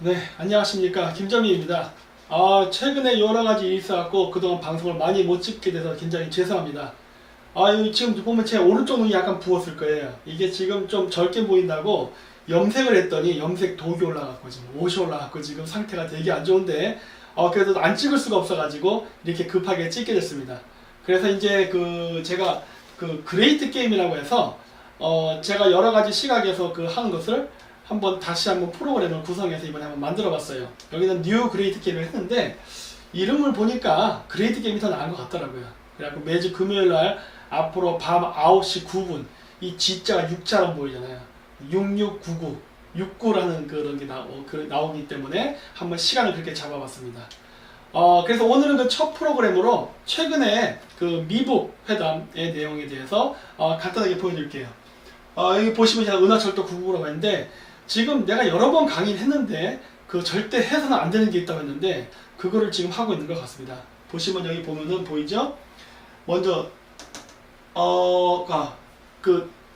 네, 안녕하십니까. 김정희입니다. 최근에 여러 가지 일이 있어갖고 그동안 방송을 많이 못 찍게 돼서 굉장히 죄송합니다. 여기 지금 보면 제 오른쪽 눈이 약간 부었을 거예요. 이게 지금 좀 젊게 보인다고 염색을 했더니 염색 독이 올라갔고 지금 옷이 올라갔고 지금 상태가 되게 안 좋은데 그래도 안 찍을 수가 없어가지고 이렇게 급하게 찍게 됐습니다. 그래서 이제 제가 그레이트 게임이라고 해서 제가 여러 가지 시각에서 하는 것을 다시 한번 프로그램을 구성해서 이번에 한번 만들어 봤어요. 여기는 뉴 그레이트 게임을 했는데 이름을 보니까 그레이트 게임이 더 나은 것 같더라고요. 그래갖고 매주 금요일 날 앞으로 밤 9시 9분 이 G자가 6자로 보이잖아요. 6699 69라는 그런 게 나오기 때문에 한번 시간을 그렇게 잡아봤습니다. 그래서 오늘은 첫 프로그램으로 최근에 미북 회담의 내용에 대해서 간단하게 보여드릴게요. 여기 보시면 제가 은하철도 999라고 했는데 지금 내가 여러 번 강의를 했는데 절대 해서는 안 되는 게 있다고 했는데 그거를 지금 하고 있는 것 같습니다. 보시면 여기 보면은 보이죠? 먼저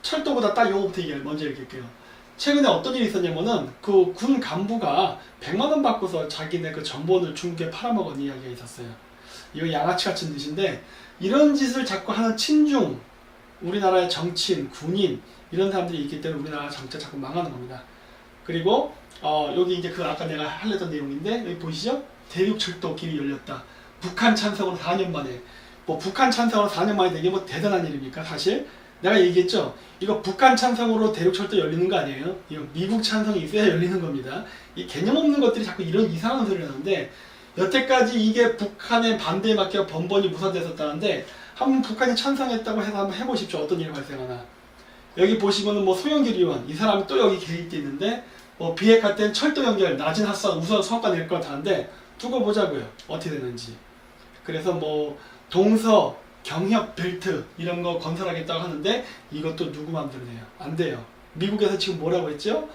철도보다 딱 요거부터 먼저 얘기할게요. 최근에 어떤 일이 있었냐면은 군 간부가 100만원 받고서 자기네 전본을 중국에 팔아먹은 이야기가 있었어요. 이거 양아치 같은 뜻인데 이런 짓을 자꾸 하는 친중 우리나라의 정치인, 군인 이런 사람들이 있기 때문에 우리나라 정치가 자꾸 망하는 겁니다. 그리고 여기 이제 아까 내가 하려던 내용인데 여기 보이시죠? 대륙철도 길이 열렸다. 북한 찬성으로 4년 만에 북한 찬성으로 4년 만에 되게 대단한 일입니까? 사실 내가 얘기했죠. 이거 북한 찬성으로 대륙철도 열리는 거 아니에요? 이거 미국 찬성이 있어야 열리는 겁니다. 이 개념 없는 것들이 자꾸 이런 이상한 소리를 하는데 여태까지 이게 북한의 반대에 맞게 번번이 무산됐었다는데 한번 북한이 찬성했다고 해서 한번 해보십시오. 어떤 일이 발생하나. 여기 보시면은 소영길 의원 이 사람이 또 여기 개입돼 있는데 비핵화 때는 철도 연결 낮은 핫산 우선 성과 낼 것 같았는데 두고 보자고요. 어떻게 되는지. 그래서 동서 경협 벨트 이런 거 건설하겠다고 하는데 이것도 누구 마음대로 돼요? 안 돼요. 미국에서 지금 뭐라고 했죠?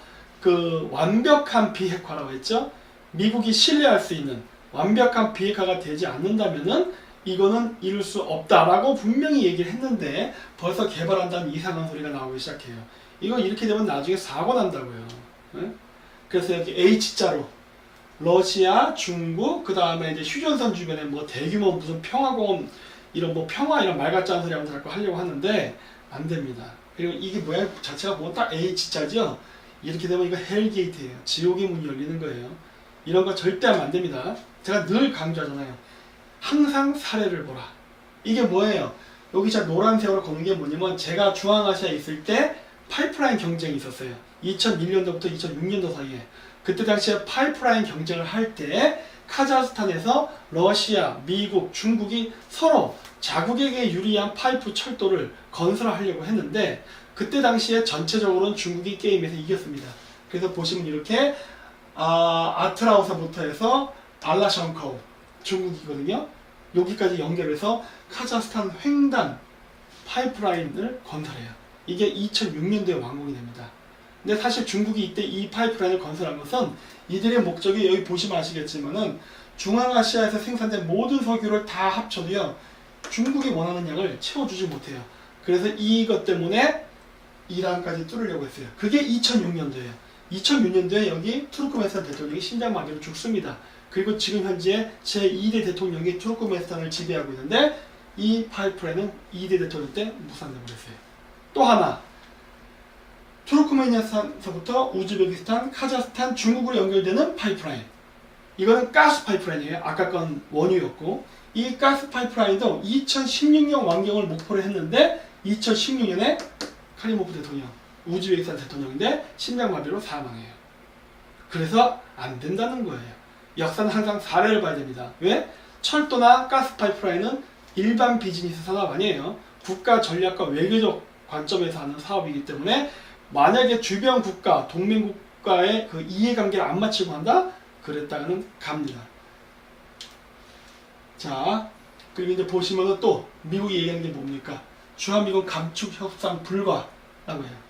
완벽한 비핵화라고 했죠? 미국이 신뢰할 수 있는 완벽한 비핵화가 되지 않는다면은 이거는 이룰 수 없다라고 분명히 얘기를 했는데 벌써 개발한다는 이상한 소리가 나오기 시작해요. 이거 이렇게 되면 나중에 사고 난다고요. 네? 그래서 여기 H자로 러시아, 중국, 그 다음에 이제 휴전선 주변에 대규모 무슨 평화공원 이런 평화 이런 말 같지 않은 소리 하면서 자꾸 하려고 하는데 안 됩니다. 그리고 이게 모양 자체가 보면 딱 H자죠? 이렇게 되면 이거 헬게이트예요. 지옥의 문이 열리는 거예요. 이런 거 절대 하면 안 됩니다. 제가 늘 강조하잖아요. 항상 사례를 보라. 이게 뭐예요? 여기 자 노란색으로 거는 게 뭐냐면 제가 중앙아시아에 있을 때 파이프라인 경쟁이 있었어요. 2001년도부터 2006년도 사이에. 그때 당시에 파이프라인 경쟁을 할 때 카자흐스탄에서 러시아, 미국, 중국이 서로 자국에게 유리한 파이프 철도를 건설하려고 했는데 그때 당시에 전체적으로는 중국이 게임에서 이겼습니다. 그래서 보시면 이렇게 아트라우서부터 해서 알라션커우 중국이거든요. 여기까지 연결해서 카자흐스탄 횡단 파이프라인을 건설해요. 이게 2006년도에 완공이 됩니다. 근데 사실 중국이 이때 이 파이프라인을 건설한 것은 이들의 목적이 여기 보시면 아시겠지만은 중앙아시아에서 생산된 모든 석유를 다 합쳐도요 중국이 원하는 양을 채워주지 못해요. 그래서 이것 때문에 이란까지 뚫으려고 했어요. 그게 2006년도예요. 2006년도에 여기 투르크메스탄 대통령이 심장마비로 죽습니다. 그리고 지금 현재 제2대 대통령이 투르크메스탄을 지배하고 있는데 이 파이프라인은 2대 대통령 때 무산돼 버렸어요. 또 하나 투르크메니스탄서부터 우즈베키스탄, 카자흐스탄, 중국으로 연결되는 파이프라인. 이거는 가스 파이프라인이에요. 아까 건 원유였고 이 가스 파이프라인도 2016년 완공을 목표로 했는데 2016년에 카리모프 대통령, 우즈베키스탄 대통령인데 심장마비로 사망해요. 그래서 안 된다는 거예요. 역사는 항상 사례를 봐야 됩니다. 왜? 철도나 가스 파이프라인은 일반 비즈니스 산업 아니에요. 국가 전략과 외교적 관점에서 하는 사업이기 때문에 만약에 주변 국가, 동맹 국가의 이해관계를 안 맞추고 한다? 그랬다가는 갑니다. 자, 그리고 이제 보시면은 또 미국이 얘기하는 게 뭡니까? 주한미군 감축 협상 불가라고 해요.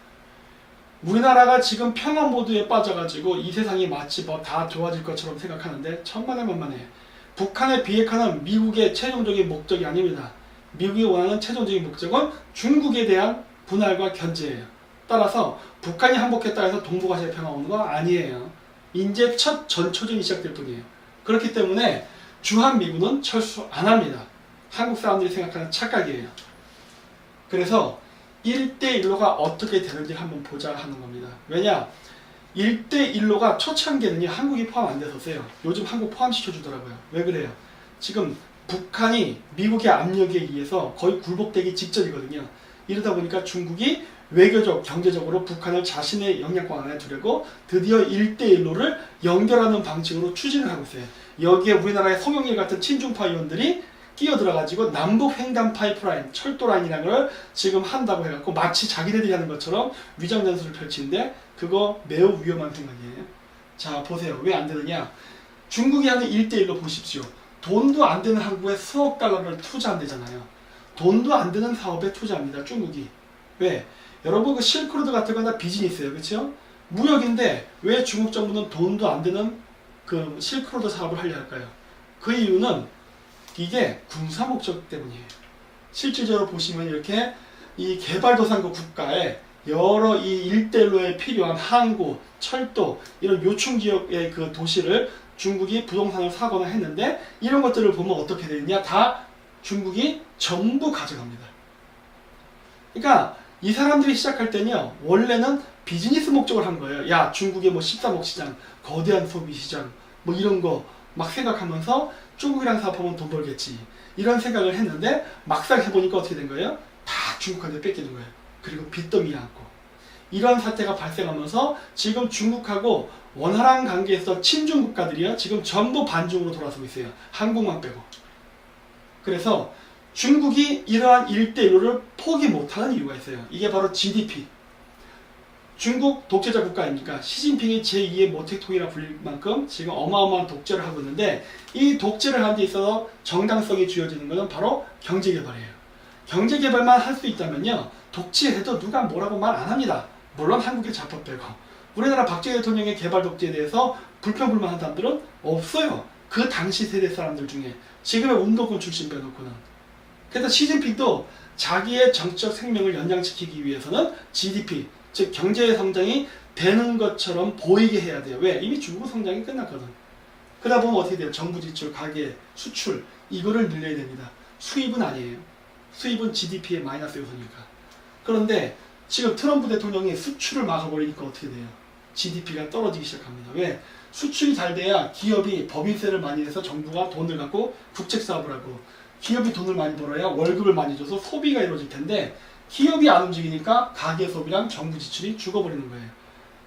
우리나라가 지금 평화 모드에 빠져가지고 이 세상이 마치 다 좋아질 것처럼 생각하는데 천만에만만해. 북한의 비핵화는 미국의 최종적인 목적이 아닙니다. 미국이 원하는 최종적인 목적은 중국에 대한 분할과 견제예요. 따라서 북한이 항복했다 해서 동북아시아 평화 오는 거 아니에요. 이제 첫 전초전이 시작될 뿐이에요. 그렇기 때문에 주한미군은 철수 안 합니다. 한국 사람들이 생각하는 착각이에요. 그래서 1대1로가 어떻게 되는지 한번 보자 하는 겁니다. 왜냐? 1대1로가 초창기에는 한국이 포함 안 됐었어요. 요즘 한국 포함시켜주더라고요. 왜 그래요? 지금 북한이 미국의 압력에 의해서 거의 굴복되기 직전이거든요. 이러다 보니까 중국이 외교적, 경제적으로 북한을 자신의 영향권 안에 두려고 드디어 1대1로를 연결하는 방식으로 추진을 하고 있어요. 여기에 우리나라의 송영길 같은 친중파 의원들이 끼어들어가지고 남북 횡단 파이프라인, 철도라인이라는 걸 지금 한다고 해갖고 마치 자기네들이 하는 것처럼 위장전술을 펼치는데 그거 매우 위험한 생각이에요. 자, 보세요. 왜 안 되느냐? 중국이 하는 1대1로 보십시오. 돈도 안 되는 한국에 수억 달러를 투자한대잖아요. 돈도 안 되는 사업에 투자합니다. 중국이. 왜? 여러분 그 실크로드 같은 건 다 비즈니스예요. 그렇죠? 무역인데 왜 중국 정부는 돈도 안 되는 그 실크로드 사업을 하려 할까요? 그 이유는 이게 군사 목적 때문이에요. 실질적으로 보시면 이렇게 이 개발도상국 국가에 여러 이 일대로에 필요한 항구, 철도 이런 요충 지역의 그 도시를 중국이 부동산을 사거나 했는데 이런 것들을 보면 어떻게 되느냐? 다 중국이 전부 가져갑니다. 그러니까 이 사람들이 시작할 때는요, 원래는 비즈니스 목적을 한 거예요. 야, 중국의 뭐 13억 시장, 거대한 소비 시장, 뭐 이런 거 막 생각하면서 중국이랑 사업하면 돈 벌겠지. 이런 생각을 했는데 막상 해보니까 어떻게 된 거예요? 다 중국한테 뺏기는 거예요. 그리고 빚더미에 앉고. 이런 사태가 발생하면서 지금 중국하고 원활한 관계에서 친중 국가들이요, 지금 전부 반중으로 돌아서고 있어요. 한국만 빼고. 그래서 중국이 이러한 1대1로를 포기 못하는 이유가 있어요. 이게 바로 GDP. 중국 독재자 국가입니까? 시진핑이 제2의 모택통이라 불릴 만큼 지금 어마어마한 독재를 하고 있는데 이 독재를 하는 데 있어서 정당성이 주어지는 것은 바로 경제개발이에요. 경제개발만 할 수 있다면요, 독재해도 누가 뭐라고 말 안 합니다. 물론 한국의 자법 빼고. 우리나라 박정희 대통령의 개발 독재에 대해서 불평불만한 사람들은 없어요. 그 당시 세대 사람들 중에. 지금의 운동권 출신 빼놓고는. 그래서 시진핑도 자기의 정치적 생명을 연장시키기 위해서는 GDP, 즉 경제 성장이 되는 것처럼 보이게 해야 돼요. 왜? 이미 중국 성장이 끝났거든. 그러다 보면 어떻게 돼요? 정부 지출, 가계, 수출 이거를 늘려야 됩니다. 수입은 아니에요. 수입은 GDP의 마이너스 요소니까. 그런데 지금 트럼프 대통령이 수출을 막아버리니까 어떻게 돼요? GDP가 떨어지기 시작합니다. 왜? 수출이 잘 돼야 기업이 법인세를 많이 내서 정부가 돈을 갖고 국책사업을 하고, 기업이 돈을 많이 벌어야 월급을 많이 줘서 소비가 이루어질 텐데 기업이 안 움직이니까 가계 소비랑 정부 지출이 죽어버리는 거예요.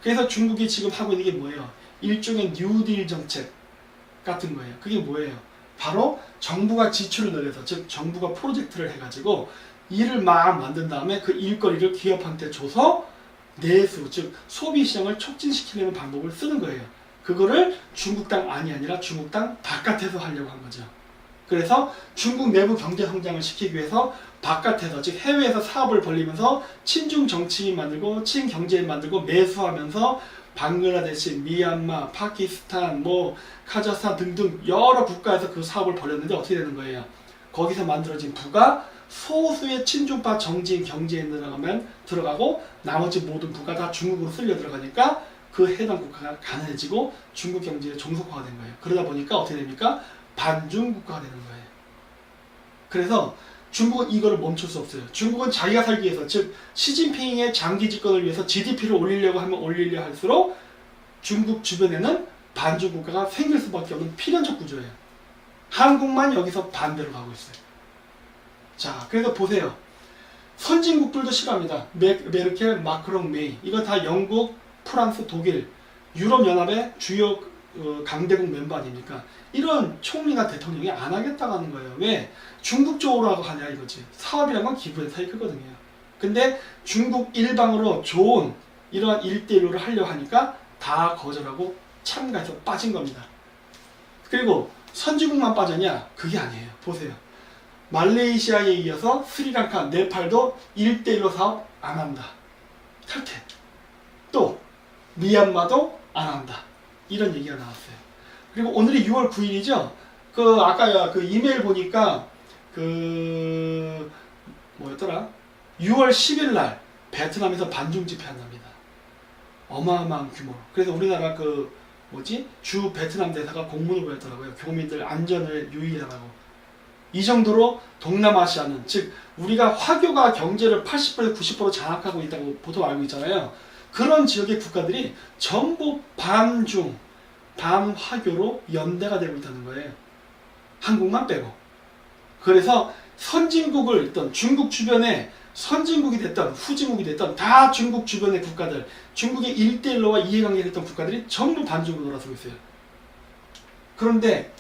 그래서 중국이 지금 하고 있는 게 뭐예요? 일종의 뉴딜 정책 같은 거예요. 그게 뭐예요? 바로 정부가 지출을 늘려서, 즉 정부가 프로젝트를 해가지고 일을 막 만든 다음에 그 일거리를 기업한테 줘서 내수, 즉 소비시장을 촉진시키려는 방법을 쓰는 거예요. 그거를 중국 땅 안이 아니라 중국 땅 바깥에서 하려고 한 거죠. 그래서 중국 내부 경제 성장을 시키기 위해서 바깥에서, 즉 해외에서 사업을 벌리면서 친중 정치인 만들고 친경제인 만들고 매수하면서 방글라데시, 미얀마, 파키스탄, 뭐 카자흐스탄 등등 여러 국가에서 그 사업을 벌였는데 어떻게 되는 거예요? 거기서 만들어진 부가 소수의 친중파 정치인 경제인들만 들어가고 나머지 모든 부가 다 중국으로 쓸려 들어가니까 그 해당 국가가 가난해지고 중국 경제의 종속화가 된 거예요. 그러다 보니까 어떻게 됩니까? 반중 국가가 되는 거예요. 그래서 중국은 이거를 멈출 수 없어요. 중국은 자기가 살기 위해서, 즉 시진핑의 장기 집권을 위해서 GDP를 올리려고 하면 올리려 할수록 중국 주변에는 반중 국가가 생길 수밖에 없는 필연적 구조예요. 한국만 여기서 반대로 가고 있어요. 자, 그래서 보세요. 선진국들도 싫어합니다. 메르켈, 마크롱, 메이. 이거 다 영국, 프랑스, 독일, 유럽연합의 주요 강대국 멤버 아닙니까? 이런 총리나 대통령이 안 하겠다고 하는 거예요. 왜? 중국 쪽으로 하고 하냐 이거지. 사업이란 건 기부의 사이클거든요. 근데 중국 일방으로 좋은 이러한 1대1로를 하려고 하니까 다 거절하고 참가해서 빠진 겁니다. 그리고 선진국만 빠졌냐? 그게 아니에요. 보세요. 말레이시아에 이어서 스리랑카, 네팔도 1대1로 사업 안 한다. 탈퇴. 또 미얀마도 안 한다. 이런 얘기가 나왔어요. 그리고 오늘이 6월 9일이죠. 그 아까 그 이메일 보니까 그 뭐였더라? 6월 10일 날 베트남에서 반중 집회 한답니다. 어마어마한 규모로. 그래서 우리나라 그 주 베트남 대사가 공문을 보냈더라고요. 교민들 안전을 유의하라고. 이 정도로 동남아시아는, 즉 우리가 화교가 경제를 80% 90% 장악하고 있다고 보통 알고 있잖아요. 그런 지역의 국가들이 전부 반중, 반화교로 연대가 되고 있다는 거예요. 한국만 빼고. 그래서 선진국을 있던 중국 주변에 선진국이 됐던 후진국이 됐던 다 중국 주변의 국가들, 중국의 1대1로와 이해관계를 했던 국가들이 전부 반중으로 돌아서고 있어요. 그런데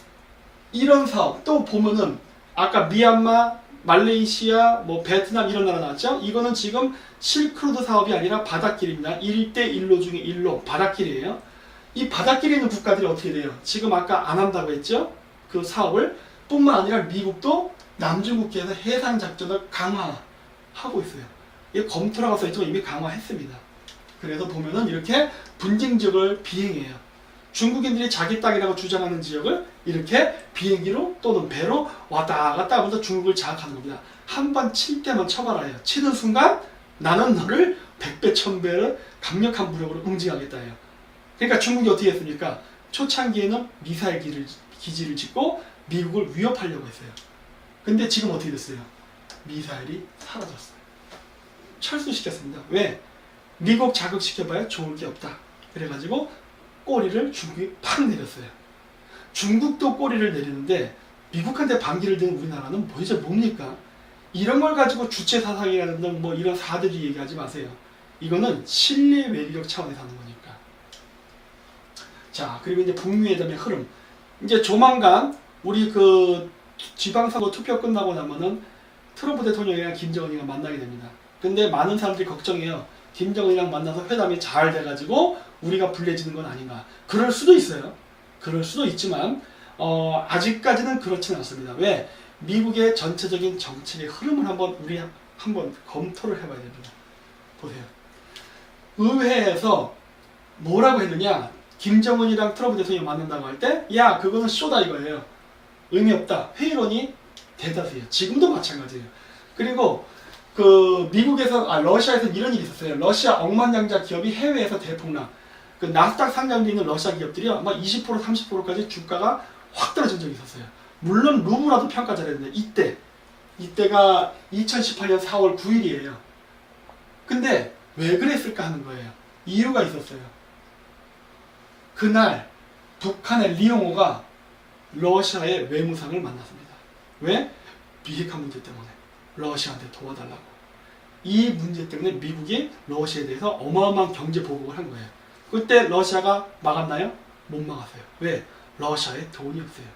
이런 사업 또 보면은 아까 미얀마, 말레이시아, 베트남 이런 나라 나왔죠? 이거는 지금 실크로드 사업이 아니라 바닷길입니다. 1대1로 중에 1로 바닷길이에요. 이 바닷길에 있는 국가들이 어떻게 돼요? 지금 아까 안 한다고 했죠? 그 사업을 뿐만 아니라 미국도 남중국해에서 해상 작전을 강화하고 있어요. 이게 검토라고 써있지만 이미 강화했습니다. 그래서 보면은 이렇게 분쟁 지역을 비행해요. 중국인들이 자기 땅이라고 주장하는 지역을 이렇게 비행기로 또는 배로 왔다 갔다 하면서 중국을 장악하는 겁니다. 한 번 칠 때만 쳐봐라요. 치는 순간 나는 너를 100배, 1000배를 강력한 무력으로 응징하겠다 해요. 그러니까 중국이 어떻게 했습니까? 초창기에는 미사일 기지를 짓고 미국을 위협하려고 했어요. 근데 지금 어떻게 됐어요? 미사일이 사라졌어요. 철수시켰습니다. 왜? 미국 자극시켜봐야 좋을 게 없다. 그래가지고 꼬리를 중국이 팍 내렸어요. 중국도 꼬리를 내리는데 미국한테 반기를 드는 우리나라는 도대체 뭡니까? 이런 걸 가지고 주체사상이라든가 이런 사대주의 얘기하지 마세요. 이거는 실내 외교력 차원에서 하는 거니까. 자, 그리고 이제 북미회담의 흐름. 이제 조만간 우리 그 지방선거 투표 끝나고 나면은 트럼프 대통령이랑 김정은이가 만나게 됩니다. 근데 많은 사람들이 걱정해요. 김정은이랑 만나서 회담이 잘 돼가지고 우리가 불리해지는 건 아닌가. 그럴 수도 있어요. 그럴 수도 있지만 아직까지는 그렇지는 않습니다. 왜? 미국의 전체적인 정책의 흐름을 우리 한번 검토를 해봐야 됩니다. 보세요. 의회에서 뭐라고 했느냐? 김정은이랑 트럼프 대통령이 만난다고 할 때, 야, 그거는 쇼다 이거예요. 의미 없다. 회의론이 대다수예요. 지금도 마찬가지예요. 그리고 러시아에서 이런 일이 있었어요. 러시아 억만장자 기업이 해외에서 대폭락. 그 나스닥 상장돼 있는 러시아 기업들이요, 아마 20% 30%까지 주가가 확 떨어진 적이 있었어요. 물론 루브라도 평가 잘했는데 이때가 2018년 4월 9일이에요. 근데 왜 그랬을까 하는 거예요. 이유가 있었어요. 그날 북한의 리용호가 러시아의 외무상을 만났습니다. 왜? 비핵화 문제 때문에 러시아한테 도와달라고. 이 문제 때문에 미국이 러시아에 대해서 어마어마한 경제 보복을 한 거예요. 그때 러시아가 막았나요? 못 막았어요. 왜? 러시아에 돈이 없어요.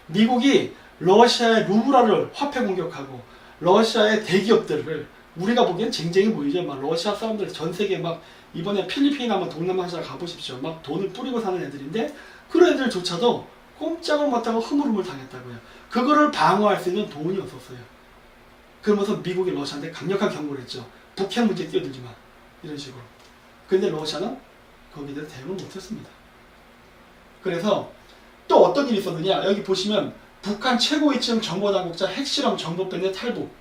미국이 러시아의 루브라를 화폐 공격하고 러시아의 대기업들을, 우리가 보기엔 쟁쟁이 보이죠. 막 러시아 사람들 전 세계 이번에 필리핀 한번 동남아시아 가보십시오. 막 돈을 뿌리고 사는 애들인데 그런 애들조차도 꼼짝을 못하고 흐물흐물 당했다고요. 그거를 방어할 수 있는 돈이 없었어요. 그러면서 미국이 러시아한테 강력한 경고를 했죠. 북핵 문제에 뛰어들지 마. 이런 식으로. 근데 러시아는 거기에 대해서 대응을 못했습니다. 그래서 또 어떤 일이 있었느냐. 여기 보시면 북한 최고위층 정보당국자 핵실험 정보밴드 탈북.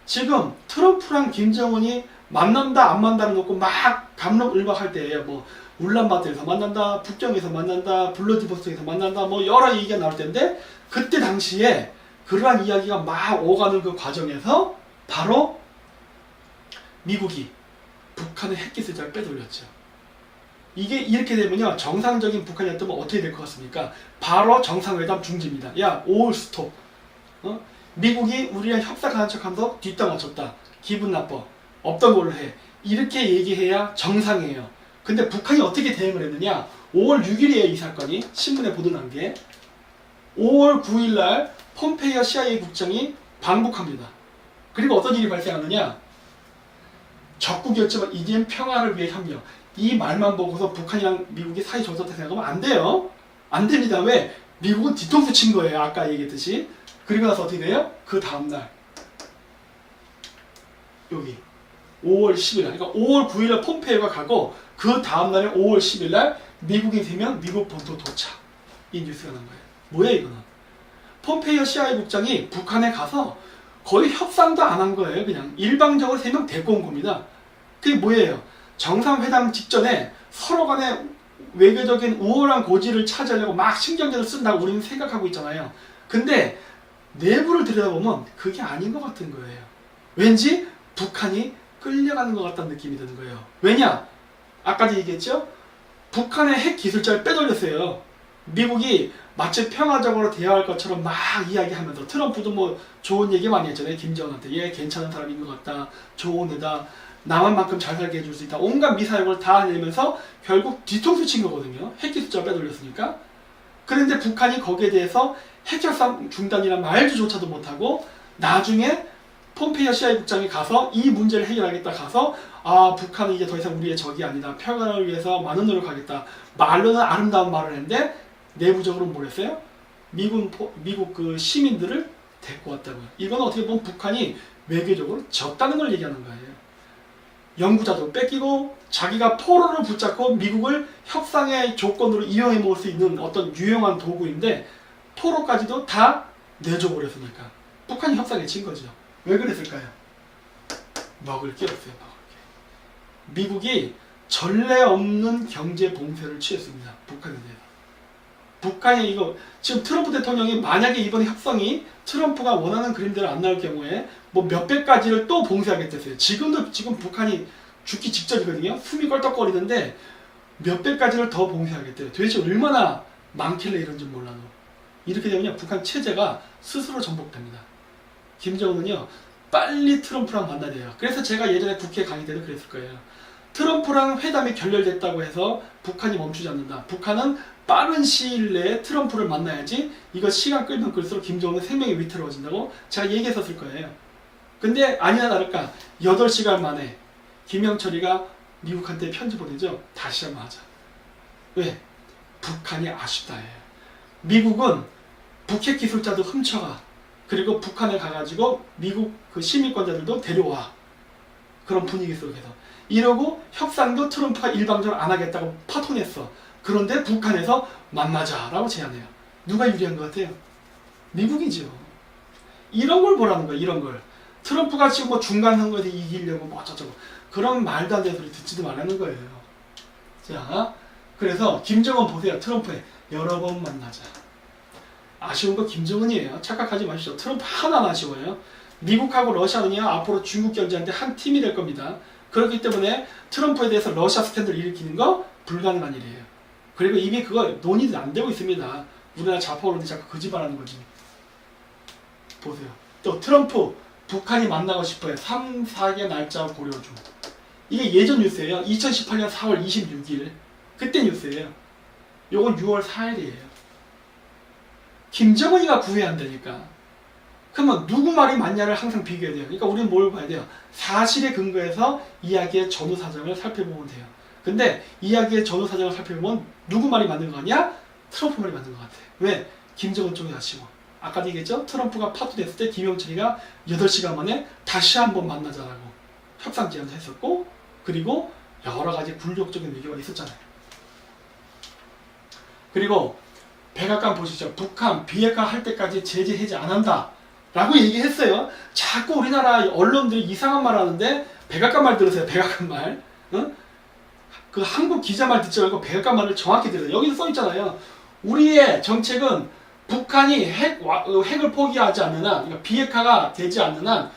지금 트럼프랑 김정은이 만난다 안 만난다를 놓고 막 감론을박할 때예요. 울란바토르에서 만난다, 북경에서 만난다, 블라디보스톡에서 만난다, 여러 얘기가 나올 텐데, 그때 당시에 그러한 이야기가 막 오가는 그 과정에서 바로 미국이 북한의 핵기술자를 빼돌렸죠. 이게 이렇게 되면요, 정상적인 북한이었다면 어떻게 될 것 같습니까? 바로 정상회담 중지입니다. 야, 올 스톱. 미국이 우리랑 협상하는 척하면서 뒷담 맞췄다. 기분 나빠. 없던 걸로 해. 이렇게 얘기해야 정상이에요. 근데 북한이 어떻게 대응을 했느냐? 5월 6일이에요, 이 사건이. 신문에 보도난 게. 5월 9일날 폼페이오 CIA 국장이 방북합니다. 그리고 어떤 일이 발생하느냐? 적국이었지만 이젠 평화를 위해 협력. 이 말만 보고서 북한이랑 미국이 사이 좋았다 생각하면 안 돼요. 안 됩니다. 왜? 미국은 뒤통수 친 거예요. 아까 얘기했듯이. 그리고 나서 어떻게 돼요? 그 다음날 여기 5월 10일 날, 그러니까 5월 9일날 폼페이오가 가고 그 다음날에 5월 10일날 미국이 되면 미국 본토 도착. 이 뉴스가 난 거예요. 뭐야 이거는? 폼페이오 CIA 국장이 북한에 가서 거의 협상도 안 한 거예요. 그냥 일방적으로 3명 데리고 온 겁니다. 그게 뭐예요? 정상회담 직전에 서로 간에 외교적인 우월한 고지를 차지하려고 막 신경전을 쓴다고 우리는 생각하고 있잖아요. 근데 내부를 들여다보면 그게 아닌 것 같은 거예요. 왠지 북한이 끌려가는 것 같다는 느낌이 드는 거예요. 왜냐? 아까도 얘기했죠? 북한의 핵 기술자를 빼돌렸어요. 미국이 마치 평화적으로 대화할 것처럼 막 이야기하면서 트럼프도 뭐 좋은 얘기 많이 했잖아요. 김정은한테 얘 괜찮은 사람인 것 같다. 좋은 애다. 남한만큼 잘 살게 해줄 수 있다. 온갖 미사일을 다 내면서 결국 뒤통수 친 거거든요. 핵 기술자 빼돌렸으니까. 그런데 북한이 거기에 대해서 핵협상 중단이란 말조차도 못하고 나중에 폼페이오 CIA 국장이 가서 이 문제를 해결하겠다 가서 아 북한은 이제 더 이상 우리의 적이 아니다. 평화를 위해서 많은 노력하겠다. 말로는 아름다운 말을 했는데 내부적으로 뭘 했어요? 미국 그 시민들을 데리고 왔다고요. 이건 어떻게 보면 북한이 외교적으로 졌다는 걸 얘기하는 거예요. 연구자도 뺏기고 자기가 포로를 붙잡고 미국을 협상의 조건으로 이용해 먹을 수 있는 어떤 유용한 도구인데 포로까지도 다 내줘버렸으니까 북한이 협상에 진 거죠. 왜 그랬을까요? 먹을 게 없어요. 먹을 게. 미국이 전례 없는 경제 봉쇄를 취했습니다. 북한에 대해서. 북한이 이거 지금 트럼프 대통령이 만약에 이번 협상이 트럼프가 원하는 그림대로 안 나올 경우에 뭐 몇백 가지를 또 봉쇄하겠댔어요. 지금 북한이 죽기 직전이거든요. 숨이 껄떡거리는데 몇백 가지를 더 봉쇄하겠대요. 도대체 얼마나 많길래 이런지 몰라도. 이렇게 되면 북한 체제가 스스로 전복됩니다. 김정은은요 빨리 트럼프랑 만나야 돼요. 그래서 제가 예전에 국회 강의 때도 그랬을 거예요. 트럼프랑 회담이 결렬됐다고 해서 북한이 멈추지 않는다. 북한은 빠른 시일 내에 트럼프를 만나야지 이거 시간 끌면 끌수록 김정은은 생명이 위태로워진다고 제가 얘기했었을 거예요. 근데 아니나 다를까 8시간 만에 김영철이가 미국한테 편지 보내죠. 다시 한번 하자. 왜? 북한이 아쉽다예요. 미국은 북핵 기술자도 훔쳐가. 그리고 북한에 가가지고 미국 그 시민권자들도 데려와. 그런 분위기 속에서. 이러고 협상도 트럼프가 일방적으로 안 하겠다고 파토냈어. 그런데 북한에서 만나자라고 제안해요. 누가 유리한 것 같아요? 미국이죠. 이런 걸 보라는 거예요. 이런 걸. 트럼프가 지금 뭐 중간 선거에서 이기려고 뭐 어쩌고 그런 말도 안 되는 소리 듣지도 말라는 거예요. 자, 그래서 김정은 보세요. 트럼프에 여러 번 만나자. 아쉬운 거 김정은이에요. 착각하지 마십시오. 트럼프 하나는 아쉬워요. 미국하고 러시아는요 앞으로 중국 경제한테 한 팀이 될 겁니다. 그렇기 때문에 트럼프에 대해서 러시아 스탠드를 일으키는 거 불가능한 일이에요. 그리고 이미 그거 논의도 안 되고 있습니다. 우리나라 좌파 언론이 자꾸 거짓말하는 거지. 보세요. 또 트럼프 북한이 만나고 싶어요. 3, 4개 날짜 고려 중. 이게 예전 뉴스예요. 2018년 4월 26일. 그때 뉴스예요. 요건 6월 4일이에요. 김정은이가 구애한다니까. 그러면 누구 말이 맞냐를 항상 비교해야 돼요. 그러니까 우리는 뭘 봐야 돼요? 사실에 근거해서 이야기의 전후 사정을 살펴보면 돼요. 근데 이야기의 전후 사정을 살펴보면 누구 말이 맞는 거 같냐? 트럼프 말이 맞는 것 같아요. 왜? 김정은 쪽이 아쉬워. 아까도 얘기했죠? 트럼프가 파토됐을 때 김영철이가 8시간 만에 다시 한번 만나자라고 협상 제안도 했었고 그리고 여러 가지 굴욕적인 외교가 있었잖아요. 그리고 백악관 보시죠. 북한 비핵화 할 때까지 제재 해제 안 한다 라고 얘기했어요. 자꾸 우리나라 언론들이 이상한 말 하는데 백악관 말 들으세요. 백악관 말. 응? 그 한국 기자 말 듣지 말고 백악관 말을 정확히 들으세요. 여기서 써있잖아요. 우리의 정책은 북한이 핵을 포기하지 않는 한, 그러니까 비핵화가 되지 않는 한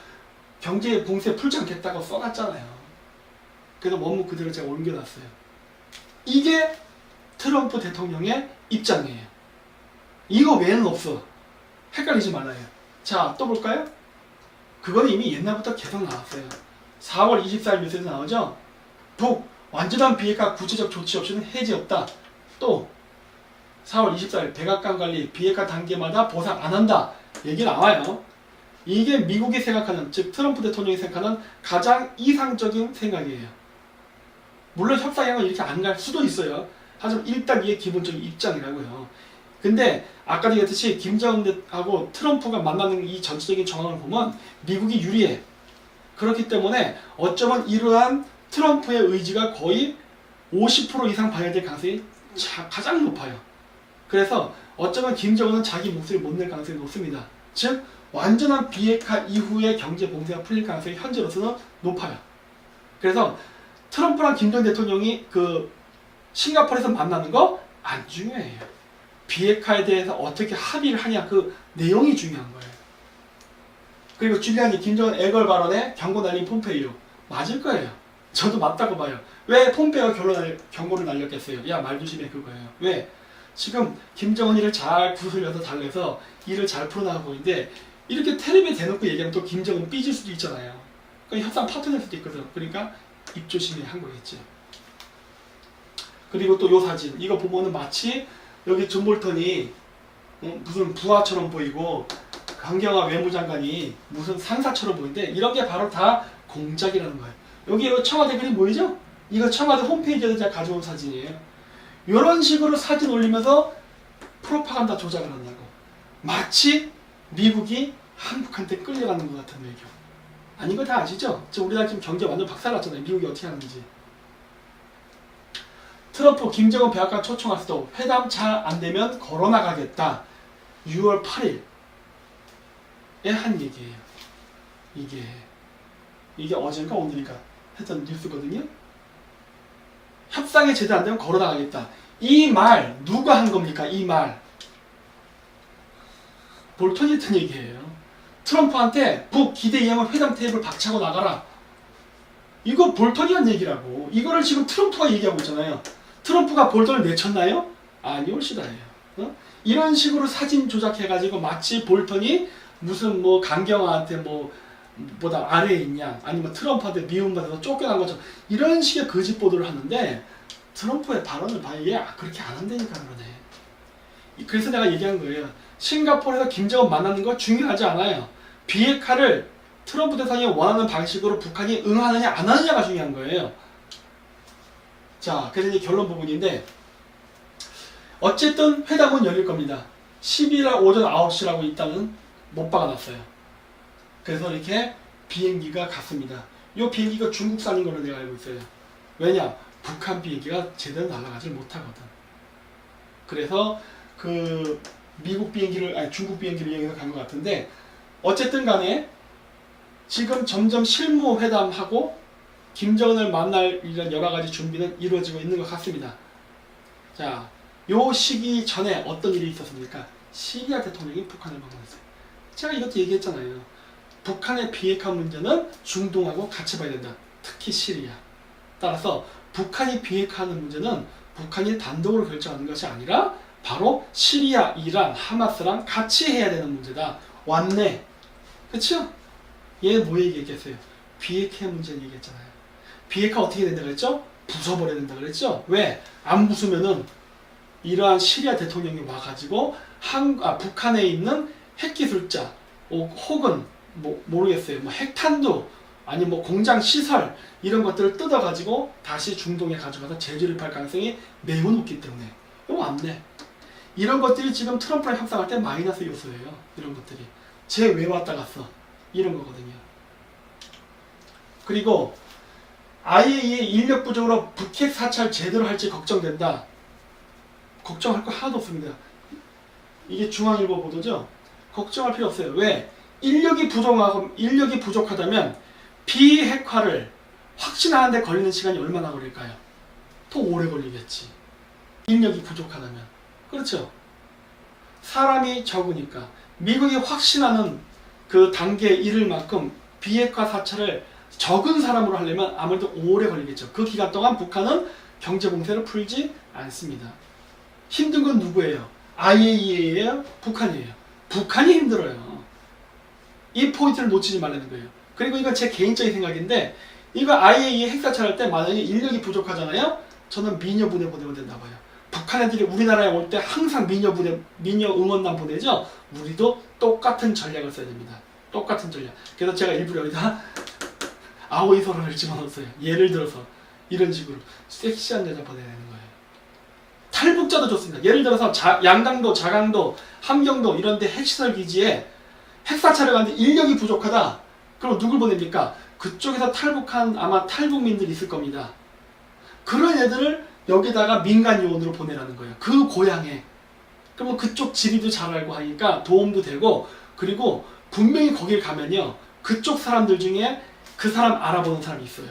경제 봉쇄 풀지 않겠다고 써놨잖아요. 그래서 원문 그대로 제가 옮겨놨어요. 이게 트럼프 대통령의 입장이에요. 이거 외에는 없어. 헷갈리지 말아요. 자, 또 볼까요? 그건 이미 옛날부터 계속 나왔어요. 4월 24일 뉴스에서 나오죠? 북 완전한 비핵화 구체적 조치 없이는 해제 없다. 또 4월 24일 백악관 관리 비핵화 단계마다 보상 안 한다. 얘기 나와요. 이게 미국이 생각하는, 즉 트럼프 대통령이 생각하는 가장 이상적인 생각이에요. 물론 협상형은 이렇게 안 갈 수도 있어요. 하지만 일단 이게 기본적인 입장이라고요. 근데 아까도 얘기했듯이 김정은하고 트럼프가 만나는 이 전체적인 정황을 보면 미국이 유리해. 그렇기 때문에 어쩌면 이러한 트럼프의 의지가 거의 50% 이상 반영될 가능성이 가장 높아요. 그래서 어쩌면 김정은은 자기 목소리를 못 낼 가능성이 높습니다. 즉 완전한 비핵화 이후에 경제 봉쇄가 풀릴 가능성이 현재로서는 높아요. 그래서 트럼프랑 김정은 대통령이 그 싱가포르에서 만나는 거 안 중요해요. 비핵화에 대해서 어떻게 합의를 하냐 그 내용이 중요한 거예요. 그리고 줄리안이 김정은 애걸 발언에 경고 날린 폼페이오 맞을 거예요. 저도 맞다고 봐요. 왜 폼페이오가 경고를 날렸겠어요? 야, 말 조심해 그거예요. 왜? 지금 김정은 일을 잘 구슬려서 달래서 일을 잘 풀어나가고 있는데 이렇게 텔레비에 대놓고 얘기하면 또 김정은 삐질 수도 있잖아요. 그러니까 협상 파토 될 수도 있거든. 그러니까 입 조심히 한 거겠지. 그리고 또 요 사진 이거 보면은 마치 여기 존 볼턴이 무슨 부하처럼 보이고 강경화 외무장관이 무슨 상사처럼 보이는데 이런 게 바로 다 공작이라는 거예요. 여기 청와대 그림 보이죠? 이거 청와대 홈페이지에서 제가 가져온 사진이에요. 이런 식으로 사진 올리면서 프로파간다 조작을 한다고. 마치 미국이 한국한테 끌려가는 것 같은 외교. 아닌 거 다 아시죠? 지금 우리나라 지금 경제 완전 박살났잖아요. 미국이 어떻게 하는지. 트럼프 김정은 백악관 초청할 수도 회담 잘 안되면 걸어나가겠다. 6월 8일에 한 얘기예요. 이게 어젠가 오늘인가 했던 뉴스거든요. 협상이 제대로 안되면 걸어나가겠다. 이 말 누가 한 겁니까? 이 말 볼턴이 했던 얘기예요. 트럼프한테 북기대 이하면 회담 테이블 박차고 나가라. 이거 볼턴이 한 얘기라고. 이거를 지금 트럼프가 얘기하고 있잖아요. 트럼프가 볼턴을 내쳤나요? 아니올시다예요. 이런 식으로 사진 조작해가지고 마치 볼턴이 무슨 뭐 강경화한테 보다 아래에 있냐, 아니면 트럼프한테 미움받아서 쫓겨난 것처럼 이런 식의 거짓 보도를 하는데 트럼프의 발언을 봐야 얘 그렇게 안 한다니까 그러네. 그래서 내가 얘기한 거예요. 싱가포르에서 김정은 만나는 거 중요하지 않아요. 비핵화를 트럼프 대통령이 원하는 방식으로 북한이 응하느냐 안 하느냐가 중요한 거예요. 자, 그래서 이제 결론 부분인데 어쨌든 회담은 열릴 겁니다. 12일 오전 9시라고 일단은 못 박아놨어요. 그래서 이렇게 비행기가 갔습니다. 이 비행기가 중국산인 걸로 내가 알고 있어요. 왜냐? 북한 비행기가 제대로 날아가질 못하거든. 그래서 그 미국 비행기를 아니 중국 비행기를 이용해서 간 것 같은데 어쨌든 간에 지금 점점 실무 회담하고 김정은을 만날 이런 여러 가지 준비는 이루어지고 있는 것 같습니다. 자, 요 시기 전에 어떤 일이 있었습니까? 시리아 대통령이 북한을 방문했어요. 제가 이것도 얘기했잖아요. 북한의 비핵화 문제는 중동하고 같이 봐야 된다. 특히 시리아. 따라서 북한이 비핵화하는 문제는 북한이 단독으로 결정하는 것이 아니라 바로 시리아, 이란, 하마스랑 같이 해야 되는 문제다. 왔네. 그쵸? 얘 뭐 얘기했어요? 비핵화 문제 얘기했잖아요. 비핵화 어떻게 된다 그랬죠? 부숴버려야 된다 그랬죠? 왜? 안 부수면은 이러한 시리아 대통령이 와가지고 북한에 있는 핵기술자 혹은 모르겠어요. 핵탄두 아니면 공장 시설 이런 것들을 뜯어가지고 다시 중동에 가져가서 재조립할 가능성이 매우 높기 때문에 이거 안돼. 이런 것들이 지금 트럼프랑 협상할 때 마이너스 요소예요. 이런 것들이 쟤 왜 왔다 갔어? 이런 거거든요. 그리고 IAEA 인력 부족으로 북핵 사찰 제대로 할지 걱정된다. 걱정할 거 하나도 없습니다. 이게 중앙일보 보도죠. 걱정할 필요 없어요. 왜? 인력이 부족하다면 비핵화를 확신하는 데 걸리는 시간이 얼마나 걸릴까요? 더 오래 걸리겠지. 인력이 부족하다면. 그렇죠? 사람이 적으니까 미국이 확신하는 그 단계에 이를 만큼 비핵화 사찰을 적은 사람으로 하려면 아무래도 오래 걸리겠죠. 그 기간 동안 북한은 경제 봉쇄를 풀지 않습니다. 힘든 건 누구예요? IAEA예요? 북한이에요. 북한이 힘들어요. 이 포인트를 놓치지 말라는 거예요. 그리고 이건 제 개인적인 생각인데 이거 IAEA 핵사찰 할 때 만약에 인력이 부족하잖아요? 저는 미녀 부대 보내면 된다고 해요. 북한 애들이 우리나라에 올 때 항상 미녀 응원단 보내죠? 우리도 똑같은 전략을 써야 됩니다. 똑같은 전략. 그래서 제가 일부러 여기다 아오이 서론을 집어넣었어요. 예를 들어서 이런 식으로 섹시한 여자 보내야 되는 거예요. 탈북자도 좋습니다. 예를 들어서 양강도, 자강도, 함경도 이런 데 핵시설 기지에 핵사찰을 가는데 인력이 부족하다. 그럼 누굴 보냅니까? 그쪽에서 탈북한 아마 탈북민들이 있을 겁니다. 그런 애들을 여기다가 민간 요원으로 보내라는 거예요. 그 고향에. 그러면 그쪽 지리도 잘 알고 하니까 도움도 되고 그리고 분명히 거길 가면요. 그쪽 사람들 중에 그 사람 알아보는 사람이 있어요.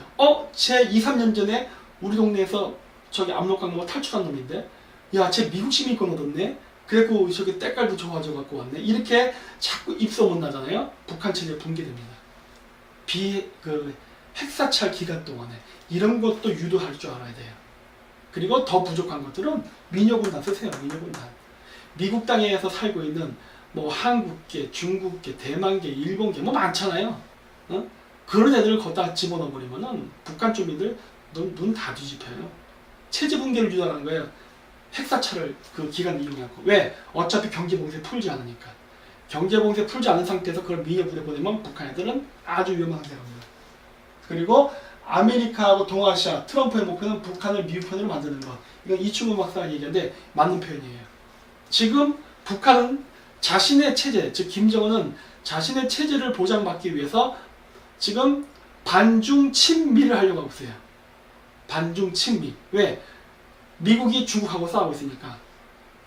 쟤 2, 3년 전에 우리 동네에서 저기 압록강로 탈출한 놈인데, 야, 쟤 미국 시민권 얻었네? 그래고 저기 때깔도 좋아져 갖고 왔네? 이렇게 자꾸 입소문 나잖아요? 북한 체제 붕괴됩니다. 핵사찰 기간 동안에 이런 것도 유도할 줄 알아야 돼요. 그리고 더 부족한 것들은 민요군단 쓰세요. 민요군단. 미국 땅에서 살고 있는 뭐 한국계, 중국계, 대만계, 일본계 뭐 많잖아요. 어? 그런 애들을 거기다 집어넣어 버리면은 북한 주민들 눈 다 뒤집혀요. 체제 붕괴를 유도하는 거예요. 핵사찰을 그 기간 이용하고. 왜? 어차피 경제봉쇄 풀지 않으니까. 경제봉쇄 풀지 않은 상태에서 그걸 민요부대 보내면 북한 애들은 아주 위험한 상태가 됩니다. 그리고 아메리카하고 동아시아 트럼프의 목표는 북한을 미국 편으로 만드는 것. 이건 이충우 박사가 얘기하는데 맞는 표현이에요. 지금 북한은 자신의 체제, 즉 김정은은 자신의 체제를 보장받기 위해서 지금 반중 친미를 하려고 하고 있어요. 반중 친미. 왜? 미국이 중국하고 싸우고 있으니까.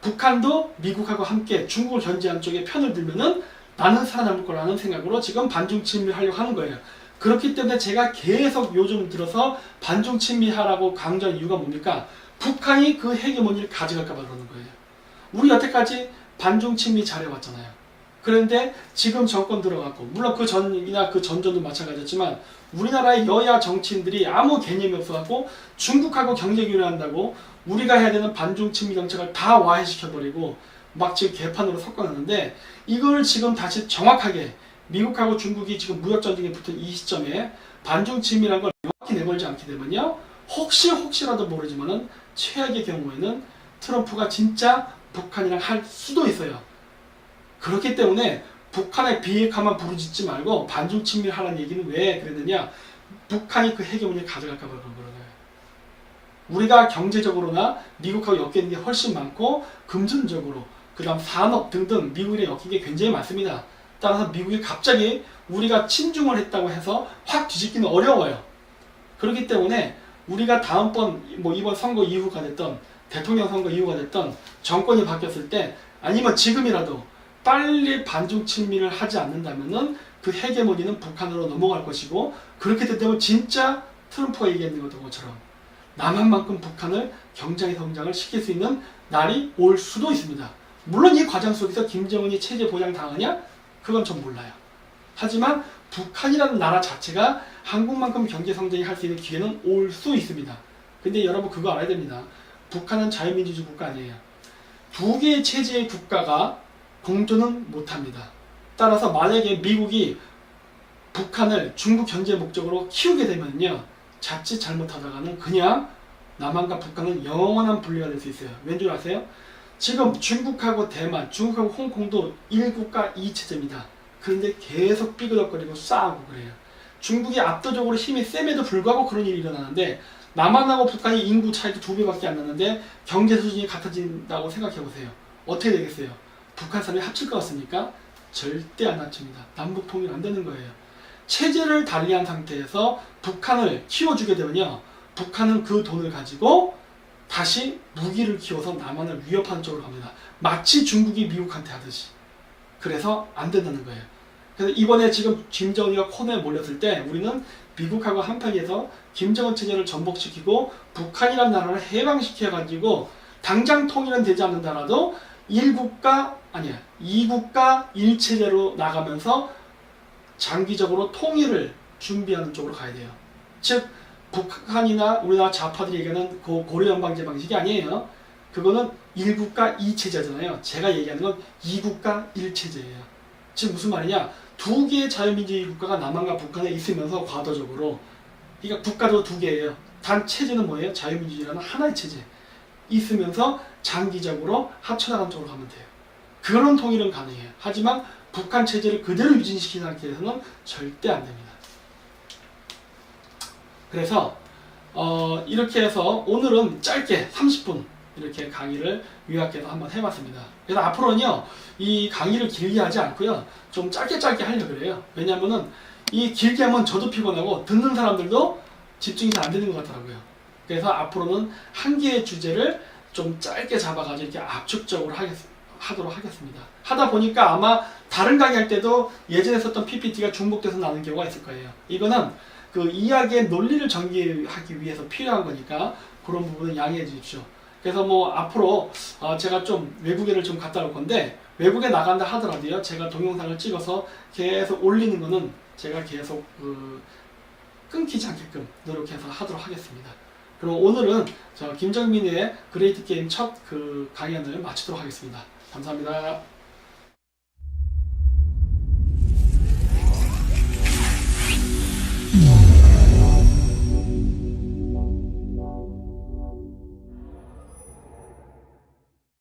북한도 미국하고 함께 중국을 견제하는 쪽에 편을 들면은 나는 살아남을 거라는 생각으로 지금 반중 친미를 하려고 하는 거예요. 그렇기 때문에 제가 계속 요즘 들어서 반중 친미하라고 강조한 이유가 뭡니까? 북한이 그 헤게모니를 가져갈까 봐 그러는 거예요. 우리 여태까지 반중 친미 잘해왔잖아요. 그런데 지금 정권 들어갔고, 물론 그 전이나 그 전전도 마찬가지였지만 우리나라의 여야 정치인들이 아무 개념이 없어갖고 중국하고 경제 교류한다고 우리가 해야 되는 반중 친미 정책을 다 와해시켜버리고 막 지금 개판으로 섞어놨는데, 이걸 지금 다시 정확하게 미국하고 중국이 지금 무역전쟁에 붙은 이 시점에 반중 친미라는 걸 명확히 내걸지 않게 되면요, 혹시라도 모르지만은 최악의 경우에는 트럼프가 진짜 북한이랑 할 수도 있어요. 그렇기 때문에 북한의 비핵화만 부르짖지 말고 반중 친미를 하라는 얘기는 왜 그랬느냐? 북한이 그 헤게모니를 가져갈까 봐 그런 거예요. 우리가 경제적으로나 미국하고 엮이는 게 훨씬 많고, 금전적으로, 그 다음 산업 등등 미국이랑 엮인 게 굉장히 많습니다. 따라서 미국이 갑자기 우리가 친중을 했다고 해서 확 뒤집기는 어려워요. 그렇기 때문에 우리가 다음번 뭐 이번 선거 이후가 됐던, 대통령 선거 이후가 됐던, 정권이 바뀌었을 때 아니면 지금이라도 빨리 반중 친미를 하지 않는다면은 그 헤게모니는 북한으로 넘어갈 것이고, 그렇게 되면 진짜 트럼프가 얘기했는 것처럼 남한만큼 북한을 경제 성장을 시킬 수 있는 날이 올 수도 있습니다. 물론 이 과정 속에서 김정은이 체제 보장 당하냐? 그건 전 몰라요. 하지만 북한이라는 나라 자체가 한국만큼 경제 성장이 할 수 있는 기회는 올 수 있습니다. 근데 여러분 그거 알아야 됩니다. 북한은 자유민주주의 국가 아니에요. 두 개의 체제의 국가가 공존은 못합니다. 따라서 만약에 미국이 북한을 중국 견제 목적으로 키우게 되면요, 자칫 잘못하다가는 그냥 남한과 북한은 영원한 분리가 될 수 있어요. 왠 줄 아세요? 지금 중국하고 대만, 중국하고 홍콩도 1국가 2체제입니다. 그런데 계속 삐그덕거리고 싸우고 그래요. 중국이 압도적으로 힘이 셈에도 불구하고 그런 일이 일어나는데, 남한하고 북한이 인구 차이도 2배밖에 안 나는데 경제 수준이 같아진다고 생각해보세요. 어떻게 되겠어요? 북한 사람이 합칠 것 같습니까? 절대 안 합칩니다. 남북 통일 안 되는 거예요. 체제를 달리한 상태에서 북한을 키워주게 되면요, 북한은 그 돈을 가지고 다시 무기를 키워서 남한을 위협하는 쪽으로 갑니다. 마치 중국이 미국한테 하듯이. 그래서 안 된다는 거예요. 그래서 이번에 지금 김정은이가 코너에 몰렸을 때 우리는 미국하고 한편에서 김정은 체제를 전복시키고 북한이라는 나라를 해방시켜가지고 당장 통일은 되지 않는다라도 2국가 1체제로 나가면서 장기적으로 통일을 준비하는 쪽으로 가야 돼요. 즉 북한이나 우리나라 좌파들이 얘기하는 그 고려연방제 방식이 아니에요. 그거는 1국가 2체제잖아요. 제가 얘기하는 건 2국가 1체제예요. 즉 무슨 말이냐? 두 개의 자유민주주의 국가가 남한과 북한에 있으면서 과도적으로, 그러니까 국가도 두 개예요. 단 체제는 뭐예요? 자유민주주의라는 하나의 체제 있으면서 장기적으로 합쳐나가는 쪽으로 가면 돼요. 그런 통일은 가능해요. 하지만 북한 체제를 그대로 유지시키는 상태에서는 절대 안 됩니다. 그래서 이렇게 해서 오늘은 짧게 30분 이렇게 강의를 요약해서 한번 해봤습니다. 그래서 앞으로는요, 이 강의를 길게 하지 않고요, 좀 짧게 하려고 그래요. 왜냐면은 이 길게 하면 저도 피곤하고 듣는 사람들도 집중이 잘 안 되는 것 같더라고요. 그래서 앞으로는 한 개의 주제를 좀 짧게 잡아가지고 이렇게 압축적으로 하도록 하겠습니다. 하다 보니까 아마 다른 강의할 때도 예전에 썼던 PPT가 중복돼서 나는 경우가 있을 거예요. 이거는 그 이야기의 논리를 전개하기 위해서 필요한 거니까 그런 부분은 양해해 주십시오. 그래서 뭐 앞으로 제가 좀 외국에를 좀 갔다 올 건데 외국에 나간다 하더라도요 제가 동영상을 찍어서 계속 올리는 거는 제가 계속 끊기지 않게끔 노력해서 하도록 하겠습니다. 그럼 오늘은 저 김정민의 그레이트 게임 첫 강연을 마치도록 하겠습니다. 감사합니다.